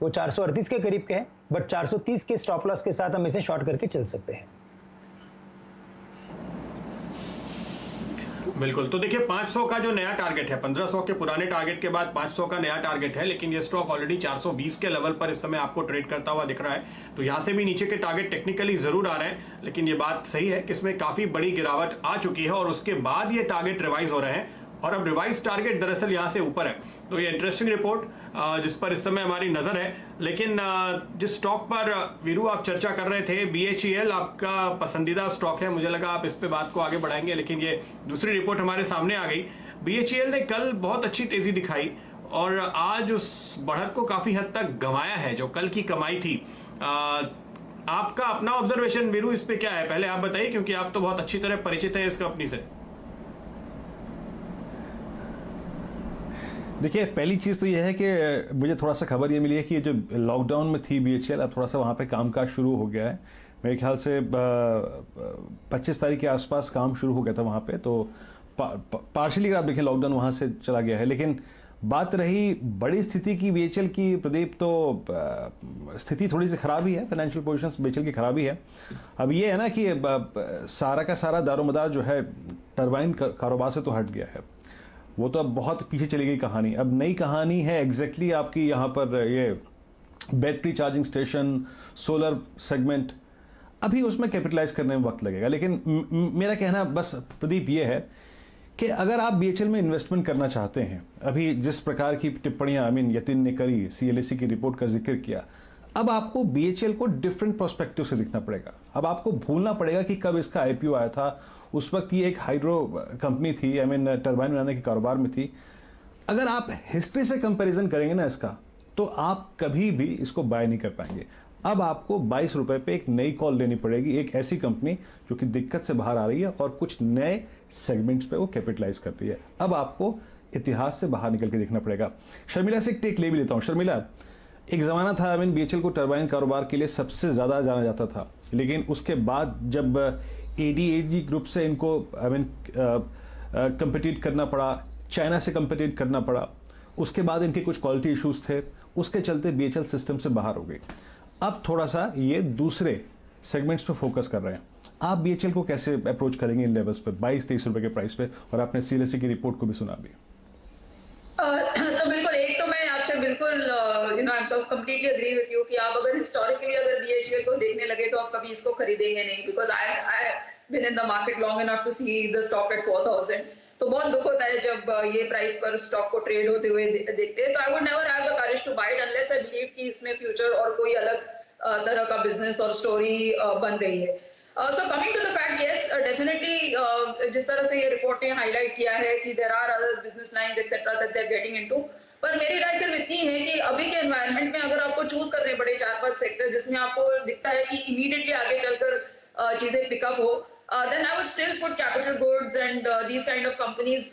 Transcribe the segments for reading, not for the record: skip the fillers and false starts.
वो 438 के करीब के हैं, बट 430 के स्टॉप लॉस के साथ हम इसे शॉर्ट करके चल सकते हैं। बिल्कुल, तो देखिए 500 का जो नया टारगेट है, 1500 के पुराने टारगेट के बाद 500 का नया टारगेट है, लेकिन ये स्टॉक ऑलरेडी 420 के लेवल पर इस समय आपको ट्रेड करता हुआ दिख रहा है। तो यहां से भी नीचे के टारगेट टेक्निकली जरूर आ रहे हैं, लेकिन ये बात सही है कि इसमें काफी बड़ी गिरावट आ चुकी है और उसके बाद ये टारगेट रिवाइज हो रहे हैं और अब रिवाइज टारगेट दरअसल यहां से ऊपर है। तो ये इंटरेस्टिंग रिपोर्ट जिस पर इस समय हमारी नजर है। लेकिन जिस स्टॉक पर वीरू आप चर्चा कर रहे थे, BHEL आपका पसंदीदा स्टॉक है, मुझे लगा आप इस पे बात को आगे बढ़ाएंगे, लेकिन ये दूसरी रिपोर्ट हमारे सामने आ गई। BHEL ने कल बहुत अच्छी तेजी दिखाई और आज उस बढ़त को काफी हद तक गंवाया है जो कल की कमाई थी। आपका अपना ऑब्जर्वेशन वीरू इस पे क्या है, पहले आप बताइए, क्योंकि आप तो बहुत अच्छी तरह परिचित हैं इस कंपनी से। देखिए, पहली चीज़ तो यह है कि मुझे थोड़ा सा खबर ये मिली है कि जो लॉकडाउन में थी BHEL, अब थोड़ा सा वहाँ पे कामकाज शुरू हो गया है। मेरे ख्याल से 25 तारीख के आसपास काम शुरू हो गया था वहाँ पे, तो पार्शली आप देखें लॉकडाउन वहाँ से चला गया है। लेकिन बात रही बड़ी स्थिति की BHEL की, प्रदीप, तो स्थिति थोड़ी सी खराब ही है, फाइनेंशियल पोजीशन BHEL की खराबी है। अब ये है ना कि सारा का सारा दारोमदार जो है टरबाइन कारोबार से तो हट गया है, वो तो अब बहुत पीछे चली गई कहानी। अब नई कहानी है एग्जैक्टली आपकी यहाँ पर ये battery charging station, solar segment, अभी उसमें कैपिटलाइज करने में वक्त लगेगा। लेकिन मेरा कहना बस प्रदीप ये है कि अगर आप BHEL में इन्वेस्टमेंट करना चाहते हैं, अभी जिस प्रकार की टिप्पणियां यतिन ने करी, CLAC की रिपोर्ट का जिक्र किया, अब आपको BHEL को डिफरेंट पर्सपेक्टिव से देखना पड़ेगा। अब आपको भूलना पड़ेगा कि कब इसका IPO आया था। उस वक्त ये एक हाइड्रो कंपनी थी, टरबाइन बनाने के कारोबार में थी। अगर आप हिस्ट्री से कंपैरिजन करेंगे ना इसका, तो आप कभी भी इसको बाय नहीं कर पाएंगे। अब आपको 22 रुपए पे एक नई कॉल लेनी पड़ेगी, एक ऐसी कंपनी जो कि दिक्कत से बाहर आ रही है और कुछ नए सेगमेंट्स पे वो कैपिटलाइज कर रही है। अब आपको इतिहास से बाहर निकल के देखना पड़ेगा। शर्मिला से एक टेक ले भी लेता हूं। शर्मिला, एक जमाना था BHEL को टरबाइन कारोबार के लिए सबसे ज्यादा जाना जाता था, लेकिन उसके बाद जब ADAG ग्रुप से इनको कंपीट करना पड़ा, चाइना से कंपीट करना पड़ा, उसके बाद इनके कुछ क्वालिटी इश्यूज थे, उसके चलते BHEL सिस्टम से बाहर हो गई। अब थोड़ा सा ये दूसरे सेगमेंट्स पे फोकस कर रहे हैं। आप BHEL को कैसे अप्रोच करेंगे इन लेवल्स पे, 22-23 रुपए के प्राइस पे? और आपने CLAC की रिपोर्ट को भी सुना भी। तो बिल्कुल, एक तो मैं आपसे बिल्कुल कंप्लीटली एग्री विद यू कि आप अगर हिस्टोरिकली अगर BHEL को देखने लगे तो आप कभी इसको खरीदेंगे नहीं, because I been in the market long enough to see the stock at 4000। तो बहुत दुख होता है जब ये प्राइस पर स्टॉक को ट्रेड होते हुए देखते हैं। तो I would never have the courage to buy it unless I believe कि इसमें फ्यूचर और कोई अलग तरह का बिजनेस और स्टोरी बन रही है। So coming to the fact, yes, definitely जिस तरह से ये रिपोर्ट ने हाईलाइट किया है कि there are other business lines etc that they're getting into, पर मेरी राय सिर्फ इतनी है कि अभी के एनवायरनमेंट में अगर आपको चूज करने पड़े 4-5 सेक्टर जिसमें आपको दिखता है कि इमीडिएटली आगे चलकर चीजें पिकअप हो, then I would still put capital goods and these kind of companies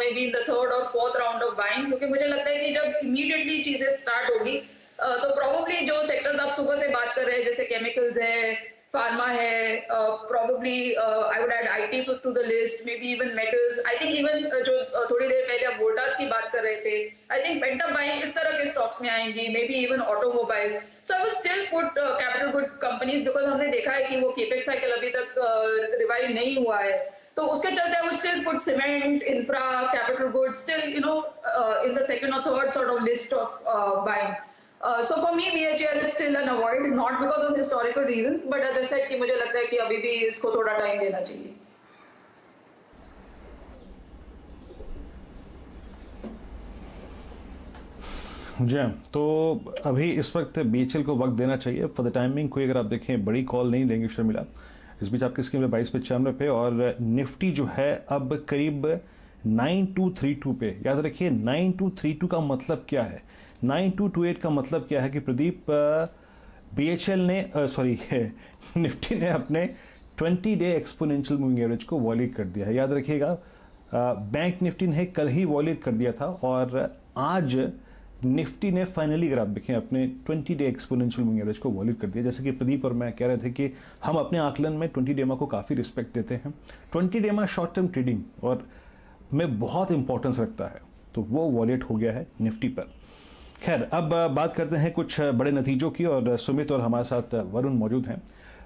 maybe in the third or fourth round of buying, क्योंकि मुझे लगता है कि जब इमीडिएटली चीजें स्टार्ट होगी तो प्रोबेबली जो सेक्टर्स आप सुबह से बात कर रहे हैं जैसे केमिकल्स है, फार्मा है, probably I would add IT to the list, maybe even metals. I think even जो थोड़ी देर पहले आप वोल्टास की बात कर रहे थे, I think pent up buying इस तरह के स्टॉक्स में आएंगी, maybe even automobiles. So I would still put capital good companies because हमने देखा है कि वो capex साइकिल अभी तक रिवाइव नहीं हुआ है, तो उसके चलते I would still put cement, infra, capital goods still in the second or third sort of list of buying. So for me BHEL is still an avoid, not because of historical reasons, but as I said कि मुझे लगता है कि अभी भी इसको थोड़ा time देना चाहिए। जी, तो अभी इस वक्त BHEL को वक्त देना चाहिए फॉर द टाइमिंग। कोई अगर आप देखें बड़ी कॉल नहीं लेंगे शर्मिला। इस बीच आपकी स्क्रीन पे 2295 पे और निफ्टी जो है अब करीब 9232 पे। याद रखिए 9232 का मतलब क्या है, 9228 का मतलब क्या है कि प्रदीप BHEL ने सॉरी निफ्टी ने अपने 20 डे एक्सपोनेंशियल मूविंग एवरेज को वॉलेट कर दिया है। याद रखिएगा बैंक निफ्टी ने कल ही वॉलेट कर दिया था और आज निफ्टी ने फाइनली अगर आप देखें अपने 20 डे एक्सपोनेंशियल मूविंग एवरेज को वॉलेट कर दिया। जैसे कि प्रदीप और मैं कह रहे थे कि हम अपने आकलन में 20 डेमा को काफ़ी रिस्पेक्ट देते हैं। 20 डेमा शॉर्ट टर्म ट्रेडिंग और में बहुत इंपॉर्टेंस रखता है, तो वो वॉलेट हो गया है निफ्टी पर। खैर, अब बात करते हैं कुछ बड़े नतीजों की, और सुमित और हमारे साथ वरुण मौजूद हैं।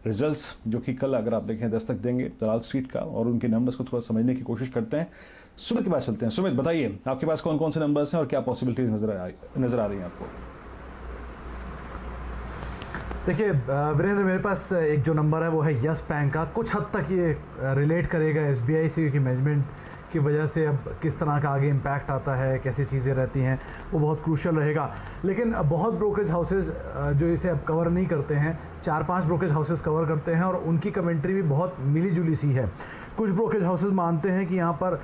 रिजल्ट्स जो कि कल अगर आप देखें दस्तक देंगे दलाल स्ट्रीट का, और उनके नंबर्स को थोड़ा समझने की कोशिश करते हैं। सुमित के पास चलते हैं। सुमित, बताइए आपके पास कौन कौन से नंबर्स हैं और क्या पॉसिबिलिटीज नजर आ रही हैं आपको? देखिए वीरेंद्र, मेरे पास एक जो नंबर है वो है यस बैंक का। कुछ हद तक ये रिलेट करेगा एसबीआई से, क्योंकि मैनेजमेंट की वजह से अब किस तरह का आगे इम्पैक्ट आता है, कैसी चीज़ें रहती हैं, वो बहुत क्रूशल रहेगा। लेकिन बहुत ब्रोकरेज हाउसेस जो इसे अब कवर नहीं करते हैं, 4-5 ब्रोकरेज हाउसेस कवर करते हैं, और उनकी कमेंट्री भी बहुत मिली जुली सी है। कुछ ब्रोकरेज हाउसेस मानते हैं कि यहाँ पर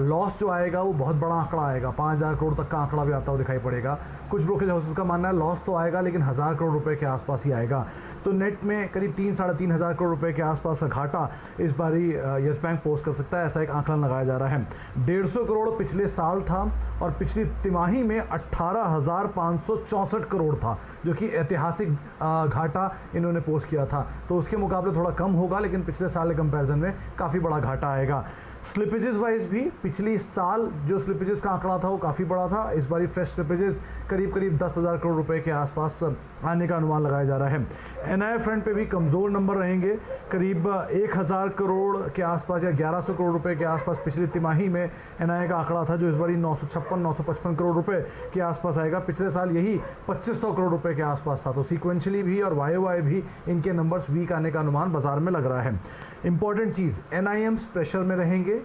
लॉस जो आएगा वो बहुत बड़ा आंकड़ा आएगा, 5,000 करोड़ तक का आंकड़ा भी आता हुआ दिखाई पड़ेगा। कुछ ब्रोकरेज हाउसेस का मानना है लॉस तो आएगा लेकिन 1,000 करोड़ रुपए के आसपास ही आएगा। तो नेट में करीब 3-3.5 हज़ार करोड़ रुपए के आसपास का घाटा इस बारी यस बैंक पोस्ट कर सकता है, ऐसा एक आंकलन लगाया जा रहा है। 150 करोड़ पिछले साल था, और पिछली तिमाही में 18,564 करोड़ था, जो कि ऐतिहासिक घाटा इन्होंने पोस्ट किया था। तो उसके मुकाबले थोड़ा कम होगा, लेकिन पिछले साल के कंपैरिजन में काफ़ी बड़ा घाटा आएगा। स्लिपेजेस वाइज भी पिछली साल जो स्लिपेजेस का आंकड़ा था वो काफ़ी बड़ा था। इस बारी फ्रेश स्लिपेजेस करीब 10,000 करोड़ रुपए के आसपास आने का अनुमान लगाया जा रहा है। एनआई फ्रंट पे भी कमज़ोर नंबर रहेंगे, करीब 1,000 करोड़ के आसपास या 1,100 करोड़ रुपए के आसपास पिछली तिमाही में एनआई का आंकड़ा था, जो इस बारी 956-955 करोड़ रुपए के आसपास आएगा। पिछले साल यही 2,500 करोड़ रुपए के आसपास था। तो सीक्वेंशली भी और वाई भी इनके नंबर्स वीक आने का अनुमान बाजार में लग रहा है। इंपॉर्टेंट चीज़, एनआईएम्स प्रेशर में रहेंगे,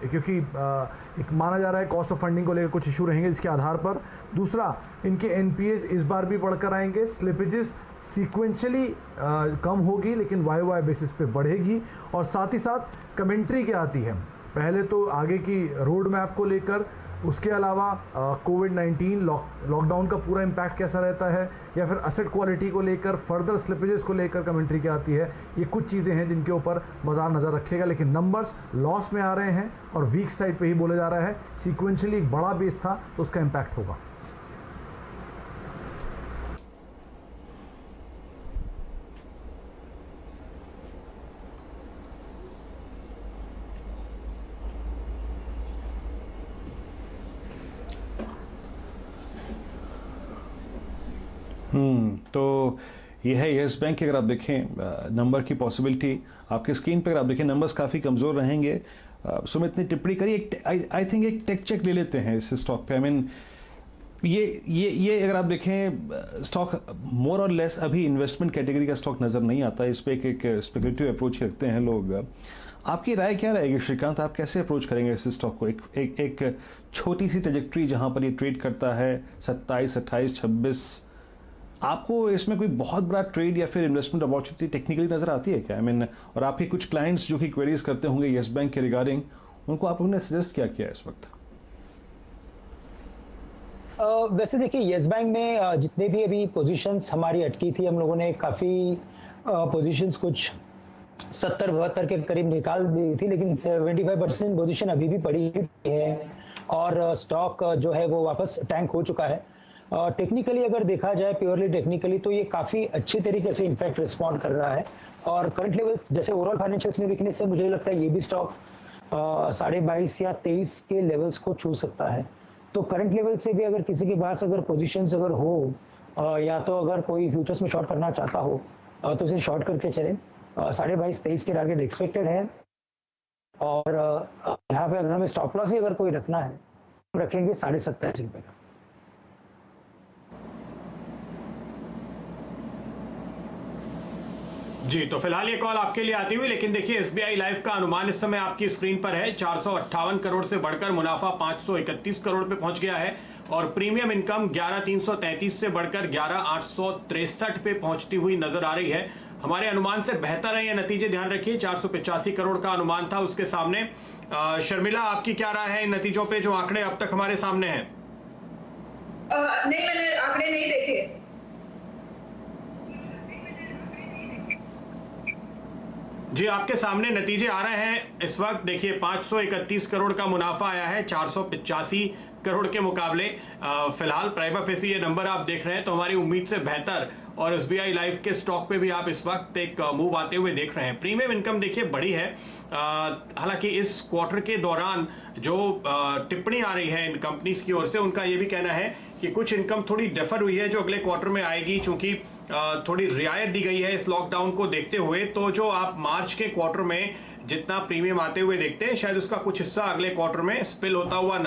क्योंकि एक माना जा रहा है कॉस्ट ऑफ फंडिंग को लेकर कुछ इशू रहेंगे जिसके आधार पर। दूसरा, इनके एनपीएस इस बार भी बढ़कर आएंगे। स्लिपेजेस सीक्वेंशली कम होगी लेकिन वाई बेसिस पे बढ़ेगी। और साथ ही साथ कमेंट्री क्या आती है, पहले तो आगे की रोड मैप को लेकर, उसके अलावा कोविड-19 लॉकडाउन का पूरा इम्पैक्ट कैसा रहता है, या फिर असेट क्वालिटी को लेकर, फर्दर स्लिपेजेस को लेकर कमेंट्री क्या आती है। ये कुछ चीज़ें हैं जिनके ऊपर बाजार नज़र रखेगा। लेकिन नंबर्स लॉस में आ रहे हैं और वीक साइड पे ही बोला जा रहा है। सीक्वेंशली एक बड़ा बेस था तो उसका इम्पैक्ट होगा। तो ये है यस बैंक की। अगर आप देखें नंबर की पॉसिबिलिटी, आपके स्क्रीन पे अगर आप देखें नंबर्स काफ़ी कमज़ोर रहेंगे। सुमित ने टिप्पणी करी, आई थिंक एक टेक चेक ले लेते हैं इस स्टॉक पे। आई मीन ये अगर आप देखें स्टॉक मोर और लेस अभी इन्वेस्टमेंट कैटेगरी का स्टॉक नज़र नहीं आता। इस पर एक स्पेकुलेटिव अप्रोच रखते हैं लोग। आपकी राय क्या रहेगी श्रीकांत, आप कैसे अप्रोच करेंगे इस स्टॉक को? एक छोटी सी ट्रैजेक्टरी जहां पर ये ट्रेड करता है 27, 28, 26, आपको इसमें कोई बहुत बड़ा ट्रेड या फिर इन्वेस्टमेंट अपॉर्चुनिटी टेक्निकली नजर आती है क्या? आई मीन, और आपके कुछ क्लाइंट्स जो कि क्वेरीज करते होंगे यस बैंक के रिगार्डिंग, उनको आप लोगों ने सजेस्ट क्या किया इस वक्त? वैसे देखिए, यस बैंक में जितने भी अभी पोजीशंस हमारी अटकी थी, हम लोगों ने काफ़ी पोजीशंस कुछ 70-72 के करीब निकाल दी थी, लेकिन 75% पोजीशन अभी भी पड़ी है और स्टॉक जो है वो वापस टैंक हो चुका है। टेक्निकली अगर देखा जाए, प्योरली टेक्निकली, तो ये काफ़ी अच्छी तरीके से इनफैक्ट रिस्पॉन्ड कर रहा है। और करंट लेवल्स जैसे ओवरऑल फाइनेंशियल्स में वीकनेस से मुझे लगता है ये भी स्टॉक 22.5 या 23 के लेवल्स को छू सकता है। तो करंट लेवल से भी अगर किसी के पास अगर पोजीशंस अगर हो या तो अगर कोई फ्यूचर्स में शॉर्ट करना चाहता हो तो इसे शॉर्ट करके चले। 22.5-23 के टारगेट एक्सपेक्टेड है। और यहाँ पे अगर हमें स्टॉप लॉस ही अगर कोई रखना है तो रखेंगे 27.5 रुपये का। जी, तो फिलहाल ये कॉल आपके लिए आती हुई, लेकिन देखिए एसबीआई लाइफ का अनुमान इस समय आपकी स्क्रीन पर है। 458 करोड़ से बढ़कर मुनाफा 531 करोड़ पे पहुंच गया है और प्रीमियम इनकम 11,333 से बढ़कर 11,863 पे पहुंचती हुई नजर आ रही है। हमारे अनुमान से बेहतर है ये नतीजे, ध्यान रखिए। 485 करोड़ का अनुमान था उसके सामने। शर्मिला, आपकी क्या राय है इन नतीजों पे जो आंकड़े अब तक हमारे सामने हैं? नहीं, मैंने आंकड़े नहीं देखे। जी, आपके सामने नतीजे आ रहे हैं इस वक्त। देखिए 531 करोड़ का मुनाफा आया है 485 करोड़ के मुकाबले। फिलहाल प्राइमा फेसी ये नंबर आप देख रहे हैं तो हमारी उम्मीद से बेहतर, और एसबीआई लाइफ के स्टॉक पे भी आप इस वक्त एक मूव आते हुए देख रहे हैं। प्रीमियम इनकम देखिए बड़ी है। हालांकि इस क्वार्टर के दौरान जो टिप्पणी आ रही है इन कंपनीज की ओर से, उनका ये भी कहना है कि कुछ इनकम थोड़ी डेफर हुई है जो अगले क्वार्टर में आएगी, चूंकि थोड़ी रियायत दी गई है इस लॉकडाउन को देखते हुए। तो जो आप मार्च के क्वार्टर में जितना प्रीमियम आते हुए देखते हैं, शायद उसका कुछ हिस्सा अगले क्वार्टर में स्पिल होता हुआ